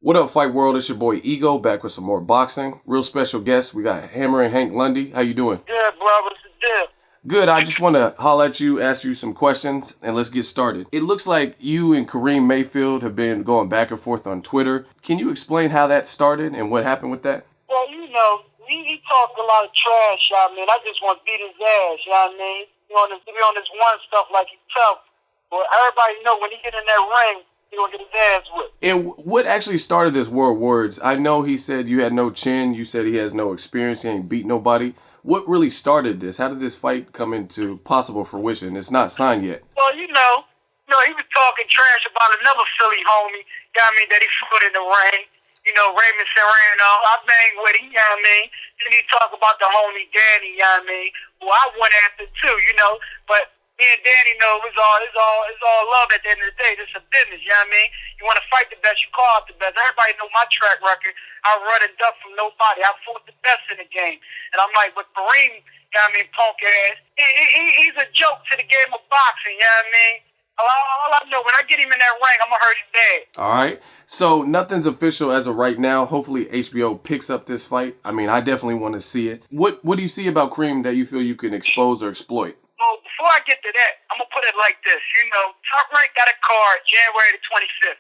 What up, Fight World? It's your boy Ego back with some more boxing. Real special guest. We got Hammerin Hank Lundy. How you doing? Good, bro. What's the deal? Good. I just want to holler at you, ask you some questions, and let's get started. It looks like you and Karim Mayfield have been going back and forth on Twitter. Can you explain how that started and what happened with that? Well, he talked a lot of trash, you know what I mean? I just want to beat his ass, you know what I mean? He be on this one stuff like he tough. But everybody know when he get in that ring, he gonna get his ass whipped. And what actually started this war of words? I know he said you had no chin. You said he has no experience. He ain't beat nobody. What really started this? How did this fight come into possible fruition? It's not signed yet. Well, he was talking trash about another Philly homie, you know what I mean, that he fought in the ring. Raymond Serrano, I banged with him, you know what I mean? Then he talk about the homie Danny, you know what I mean? Who I went after too, but me and Danny know it's all love at the end of the day. This is a business, you know what I mean? You want to fight the best, you call out the best. Everybody know my track record. I run and duck from nobody. I fought the best in the game. And I'm like, but Kareem, you know what I mean, punk ass, he's a joke to the game of boxing, you know what I mean? All I know, when I get him in that ring, I'm going to hurt him bad. All right. So nothing's official as of right now. Hopefully HBO picks up this fight. I mean, I definitely want to see it. What do you see about Kareem that you feel you can expose or exploit? Well, before I get to that, I'm going to put it like this. Top Rank got a card January the 25th.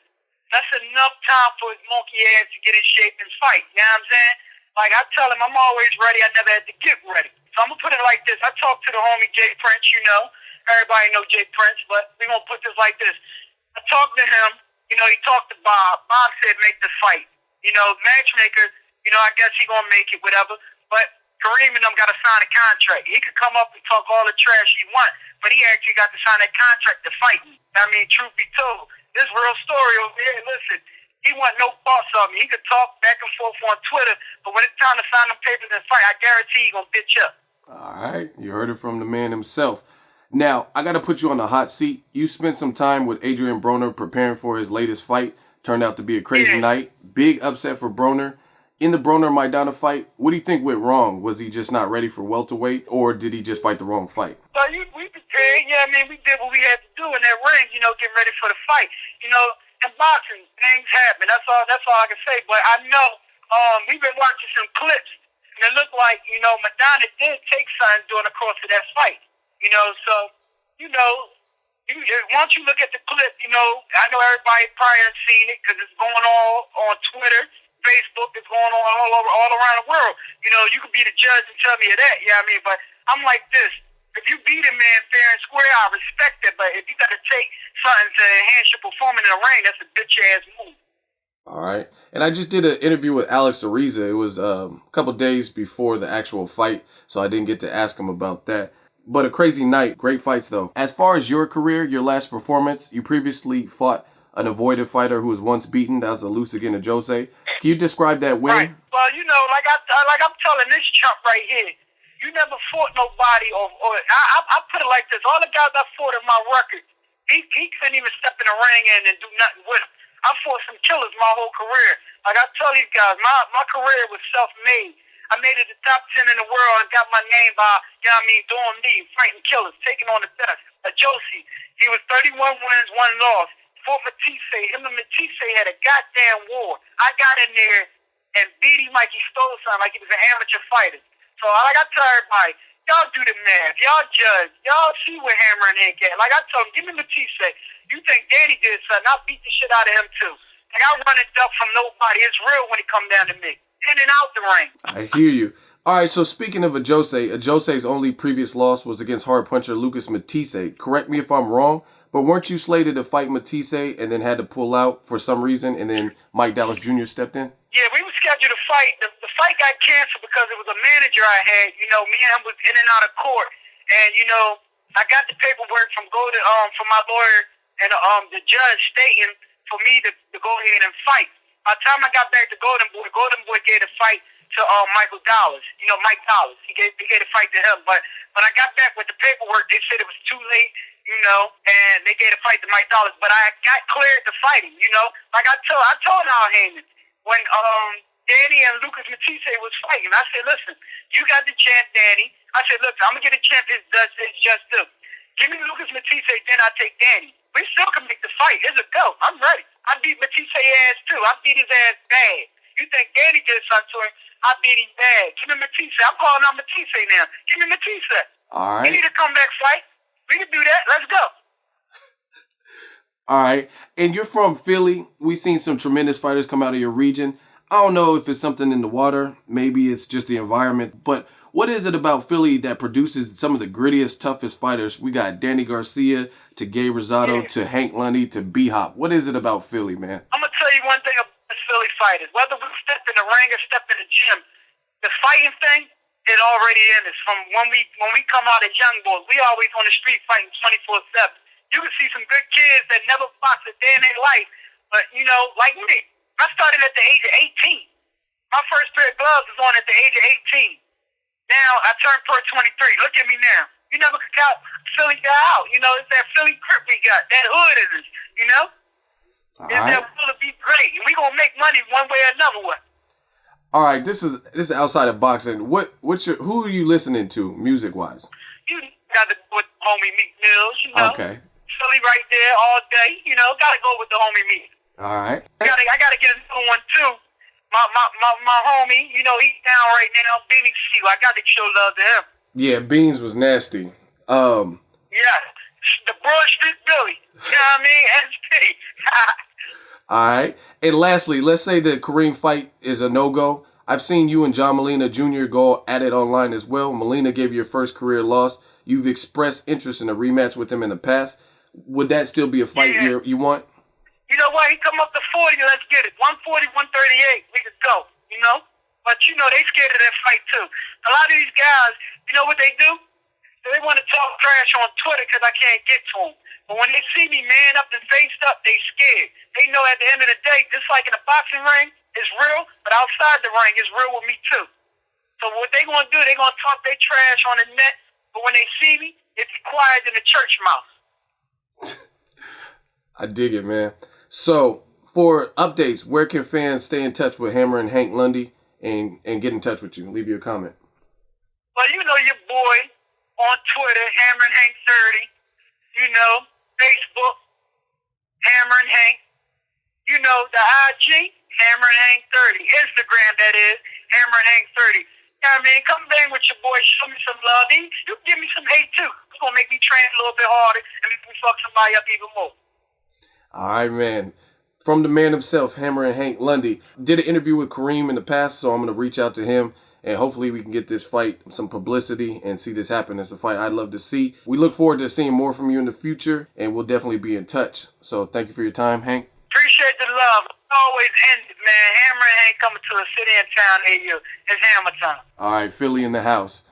That's enough time for his monkey ass to get in shape and fight. You know what I'm saying? Like I tell him, I'm always ready. I never had to get ready. So I'm going to put it like this. I talked to the homie Jay Prince, Everybody know Jay Prince, but we're going to put this like this. I talked to him. He talked to Bob. Bob said make the fight. Matchmaker, I guess he going to make it, whatever. But Kareem and them got to sign a contract. He could come up and talk all the trash he want, but he actually got to sign that contract to fight me. I mean, truth be told, this real story over here, listen, he want no boss of me. He could talk back and forth on Twitter, but when it's time to sign them papers and fight, I guarantee he going to bitch up. All right. You heard it from the man himself. Now, I got to put you on the hot seat. You spent some time with Adrian Broner preparing for his latest fight. Turned out to be a crazy night. Big upset for Broner. In the Broner-Maidana fight, what do you think went wrong? Was he just not ready for welterweight, or did he just fight the wrong fight? So we prepared, we did what we had to do in that ring, getting ready for the fight. In boxing, things happen. That's all I can say. But I know we've been watching some clips, and it looked like, Maidana did take something during the course of that fight. Once you look at the clip, I know everybody probably has seen it because it's going on Twitter, Facebook, it's going on all around the world. You could be the judge and tell me of that, you know what I mean? But I'm like this. If you beat a man fair and square, I respect it. But if you got to take something to enhance your performance in the ring, that's a bitch-ass move. All right. And I just did an interview with Alex Ariza. It was a couple days before the actual fight, so I didn't get to ask him about that. But a crazy night. Great fights, though. As far as your career, your last performance, you previously fought an avoided fighter who was once beaten. That was Lucas Matthysse. Can you describe that win? Right. Well, like I'm telling this chump right here, you never fought nobody, or I put it like this. All the guys I fought in my record, he couldn't even step in the ring and do nothing with him. I fought some killers my whole career. Like I tell these guys, my career was self-made. I made it the top 10 in the world and got my name by, doing me, fighting killers, taking on the best. Josie, he was 31 wins, 1 loss. Fought Matthysse. Him and Matthysse had a goddamn war. I got in there and beat him like he stole something, like he was an amateur fighter. So like I tell everybody, y'all do the math. Y'all judge. Y'all see where Hammerin Hank at. Like I told him, give me Matthysse. You think Danny did something, I'll beat the shit out of him too. Like I run it up from nobody. It's real when it come down to me. In and out the ring. I hear you. All right, so speaking of Ajosse's only previous loss was against hard puncher Lucas Matthysse. Correct me if I'm wrong, but weren't you slated to fight Matthysse and then had to pull out for some reason, and then Mike Dallas Jr. stepped in? Yeah, we were scheduled to fight. The fight got canceled because it was a manager I had. Me and him was in and out of court, and I got the paperwork from my lawyer and the judge stating for me to go ahead and fight. By the time I got back to Golden Boy gave the fight to Michael Dallas. Mike Dallas. He gave the fight to him. But when I got back with the paperwork, they said it was too late, and they gave the fight to Mike Dallas. But I got cleared to fight him, Like I told Al Heyman when Danny and Lucas Matthysse was fighting, I said, listen, you got the champ, Danny. I said, look, I'm going to get a champ his just due. Give me Lucas Matthysse, then I take Danny. We still can make the fight. It's a go. I'm ready. I beat Matthysse ass too. I beat his ass bad. You think Danny did something to him? I beat him bad. Give me Matthysse. I'm calling out Matthysse now. Give me Matthysse. All right. You need a comeback fight. We can do that. Let's go. All right. And you're from Philly. We've seen some tremendous fighters come out of your region. I don't know if it's something in the water. Maybe it's just the environment. But what is it about Philly that produces some of the grittiest, toughest fighters? We got Danny Garcia to Gay Rosado to Hank Lundy to B-Hop. What is it about Philly, man? I'm going to tell you one thing about the Philly fighters. Whether we step in the ring or step in the gym, the fighting thing, it already in us. From when we come out as young boys, we always on the street fighting 24/7. You can see some good kids that never boxed a day in their life. But, you know, like me, I started at the age of 18. My first pair of gloves was on at the age of 18. Now, I turned pro at 23. Look at me now. You never could count Philly guy out. You know, it's that Philly grip we got. That hood in us, you know? It's that will to be great. And we going to make money one way or another way. All right, this is outside of boxing. Who are you listening to music-wise? You got to go with homie Meek Mills, you know? Okay. Philly right there all day, you know, gotta go with the homie Meek. All right. I gotta get another one too. My homie, you know, he's down right now, Beanie C. I gotta show love to him. Yeah, Beans was nasty. Yeah, the Broad Street Billy. You know what I mean? SP. All right. And lastly, let's say the Karim fight is a no-go. I've seen you and John Molina Jr. go at it online as well. Molina gave you your first career loss. You've expressed interest in a rematch with him in the past. Would that still be a fight you want? You know what? He come up to 40, let's get it. 140, 138, we could go, you know? But, you know, they scared of that fight, too. A lot of these guys, you know what they do? They want to talk trash on Twitter because I can't get to them. But when they see me man up and faced up, they scared. They know at the end of the day, just like in a boxing ring, it's real, but outside the ring, it's real with me, too. So what they going to do, they going to talk their trash on the net, but when they see me, it's quiet in the church mouse. I dig it, man. So, for updates, where can fans stay in touch with Hammerin Hank Lundy and get in touch with you? Leave you a comment. Well, you know your boy on Twitter, Hammerin Hank 30. You know, Facebook, Hammerin Hank. You know, the IG, Hammerin Hank 30. Instagram, that is, Hammerin Hank 30. You know what I mean? Come bang with your boy, show me some love. You give me some hate, too. It's going to make me train a little bit harder and make me fuck somebody up even more. All right, man. From the man himself, Hammerin Hank Lundy. Did an interview with Karim in the past, so I'm going to reach out to him, and hopefully we can get this fight some publicity and see this happen. It's a fight I'd love to see. We look forward to seeing more from you in the future, and we'll definitely be in touch. So thank you for your time, Hank. Appreciate the love. Always end it, man. Hammerin Hank coming to a city in town near you. It's hammer time. All right, Philly in the house.